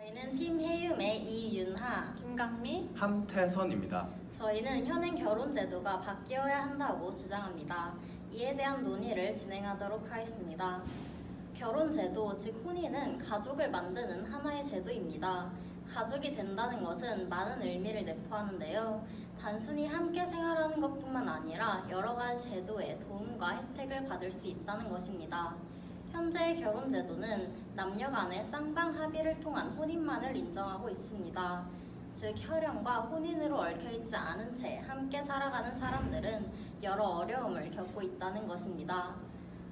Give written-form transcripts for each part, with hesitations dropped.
저희는 팀 해읒의 이윤하, 김강미, 함태선입니다. 저희는 현행 결혼 제도가 바뀌어야 한다고 주장합니다. 이에 대한 논의를 진행하도록 하겠습니다. 결혼 제도, 즉 혼인은 가족을 만드는 하나의 제도입니다. 가족이 된다는 것은 많은 의미를 내포하는데요. 단순히 함께 생활하는 것뿐만 아니라 여러 가지 제도의 도움과 혜택을 받을 수 있다는 것입니다. 현재의 결혼 제도는 남녀 간의 쌍방 합의를 통한 혼인만을 인정하고 있습니다. 즉, 혈연과 혼인으로 얽혀있지 않은 채 함께 살아가는 사람들은 여러 어려움을 겪고 있다는 것입니다.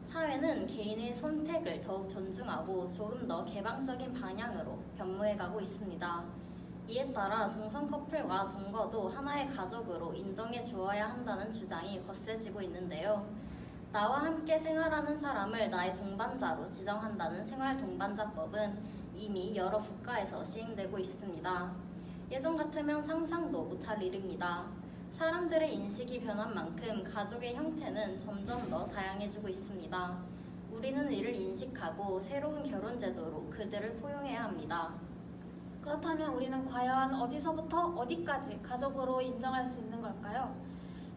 사회는 개인의 선택을 더욱 존중하고 조금 더 개방적인 방향으로 변모해가고 있습니다. 이에 따라 동성 커플과 동거도 하나의 가족으로 인정해 주어야 한다는 주장이 거세지고 있는데요. 나와 함께 생활하는 사람을 나의 동반자로 지정한다는 생활동반자법은 이미 여러 국가에서 시행되고 있습니다. 예전 같으면 상상도 못할 일입니다. 사람들의 인식이 변한 만큼 가족의 형태는 점점 더 다양해지고 있습니다. 우리는 이를 인식하고 새로운 결혼 제도로 그들을 포용해야 합니다. 그렇다면 우리는 과연 어디서부터 어디까지 가족으로 인정할 수 있는 걸까요?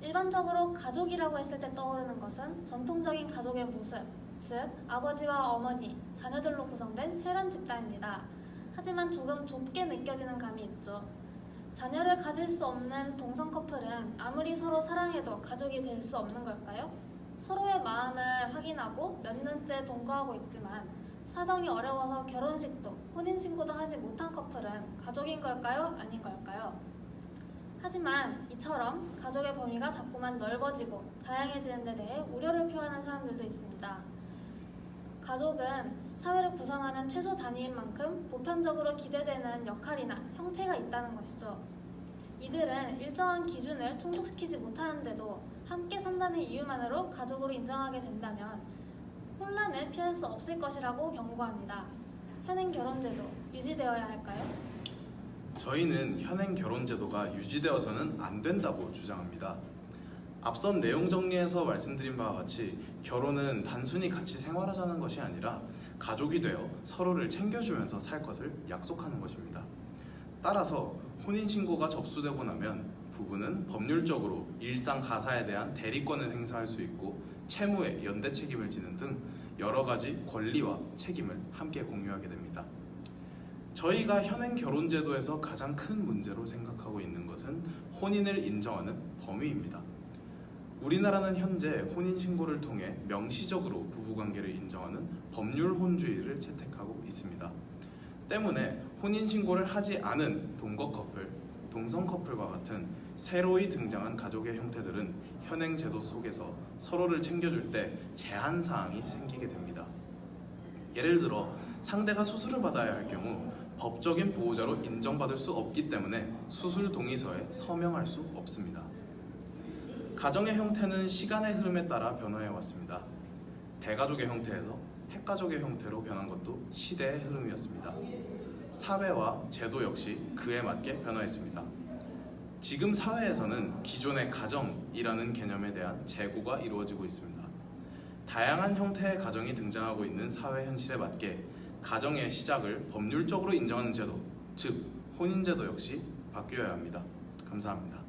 일반적으로 가족이라고 했을 때 떠오르는 것은 전통적인 가족의 모습, 즉 아버지와 어머니, 자녀들로 구성된 혈연 집단입니다. 하지만 조금 좁게 느껴지는 감이 있죠. 자녀를 가질 수 없는 동성 커플은 아무리 서로 사랑해도 가족이 될 수 없는 걸까요? 서로의 마음을 확인하고 몇 년째 동거하고 있지만 사정이 어려워서 결혼식도 혼인신고도 하지 못한 커플은 가족인 걸까요? 아닌 걸까요? 하지만 이처럼 가족의 범위가 자꾸만 넓어지고 다양해지는 데 대해 우려를 표하는 사람들도 있습니다. 가족은 사회를 구성하는 최소 단위인 만큼 보편적으로 기대되는 역할이나 형태가 있다는 것이죠. 이들은 일정한 기준을 충족시키지 못하는데도 함께 산다는 이유만으로 가족으로 인정하게 된다면 혼란을 피할 수 없을 것이라고 경고합니다. 현행 결혼제도 유지되어야 할까요? 저희는 현행 결혼 제도가 유지되어서는 안 된다고 주장합니다. 앞선 내용 정리에서 말씀드린 바와 같이 결혼은 단순히 같이 생활하자는 것이 아니라 가족이 되어 서로를 챙겨주면서 살 것을 약속하는 것입니다. 따라서 혼인신고가 접수되고 나면 부부는 법률적으로 일상 가사에 대한 대리권을 행사할 수 있고 채무의 연대 책임을 지는 등 여러 가지 권리와 책임을 함께 공유하게 됩니다. 저희가 현행 결혼제도에서 가장 큰 문제로 생각하고 있는 것은 혼인을 인정하는 범위입니다. 우리나라는 현재 혼인신고를 통해 명시적으로 부부관계를 인정하는 법률혼주의를 채택하고 있습니다. 때문에 혼인신고를 하지 않은 동거 커플, 동성 커플과 같은 새로이 등장한 가족의 형태들은 현행 제도 속에서 서로를 챙겨줄 때 제한사항이 생기게 됩니다. 예를 들어 상대가 수술을 받아야 할 경우 법적인 보호자로 인정받을 수 없기 때문에 수술 동의서에 서명할 수 없습니다. 가정의 형태는 시간의 흐름에 따라 변화해 왔습니다. 대가족의 형태에서 핵가족의 형태로 변한 것도 시대의 흐름이었습니다. 사회와 제도 역시 그에 맞게 변화했습니다. 지금 사회에서는 기존의 가정이라는 개념에 대한 재고가 이루어지고 있습니다. 다양한 형태의 가정이 등장하고 있는 사회 현실에 맞게 가정의 시작을 법률적으로 인정하는 제도, 즉 혼인제도 역시 바뀌어야 합니다. 감사합니다.